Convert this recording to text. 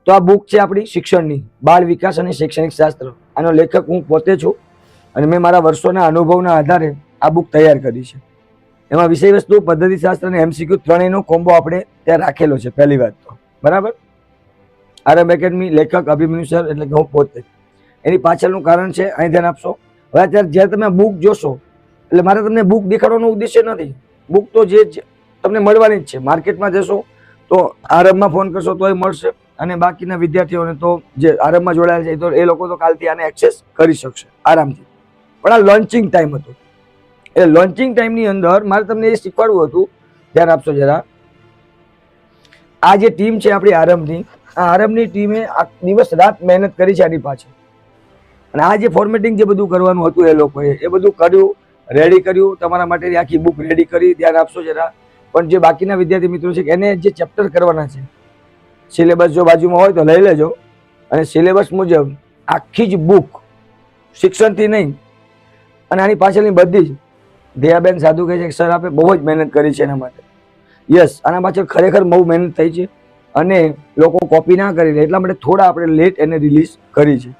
તો આ બુક છે આપણી શિક્ષણની, બાળ વિકાસ અને શૈક્ષણિક શાસ્ત્ર. આનો લેખક હું પોતે છું અને મેં મારા વર્ષોના અનુભવના આધારે આ બુક તૈયાર કરી છે. એમાં વિષય વસ્તુ, પદ્ધતિશાસ્ત્ર અને એમસીક્યુ ત્રણેયનો કોમ્બો આપણે ત્યાં રાખેલો છે. પહેલી વાત તો બરાબર. આરએમ એકેડમી, લેખક અભિમન્યુ સર એટલે કે હું પોતે. એની પાછળનું કારણ છે, અહીં ધ્યાન આપશો. હવે અત્યારે જ્યારે તમે બુક જોશો, એટલે મારે તમને બુક દેખાડવાનો ઉદ્દેશ્ય નથી. બુક તો જે તમને મળવાની જ છે. માર્કેટમાં જશો તો આરએમમાં ફોન કરશો તોય મળશે, અને બાકીના વિદ્યાર્થીઓને તો જે આરએમમાં જોડાયેલ છે તો એ લોકો તો કાલથી આને એક્સેસ કરી શકશે આરામથી. પણ આ લોન્ચિંગ ટાઈમ હતો, એ લોન્ચિંગ ટાઈમની અંદર મારે તમને એ શીખવાડવું હતું. ધ્યાન આપશો જરા. આ જે ટીમ છે આપણી આરએમની, આ આરએમની ટીમે દિવસ રાત મહેનત કરી છે આની પાછળ. અને આ જે ફોર્મેટિંગ જે બધું કરવાનું હતું એ લોકોએ એ બધું કર્યું, રેડી કર્યું. તમારા માટે આખી બુક રેડી કરી. ધ્યાન આપશો જરા. પણ જે બાકીના વિદ્યાર્થી મિત્રો છે કે એને જે ચેપ્ટર કરવાના છે, સિલેબસ જો બાજુમાં હોય તો લઈ લેજો. અને સિલેબસ મુજબ આખી જ બુક, શિક્ષણથી નહીં, અને આની પાછળની બધી જ દયાબેન સાધુ કહે છે કે સર આપે બહુ જ મહેનત કરી છે એના માટે. યસ, આના પાછળ ખરેખર બહુ મહેનત થઈ છે અને લોકો કોપી ના કરી લે એટલા માટે થોડા આપણે લેટ એને રિલીઝ કરી છે.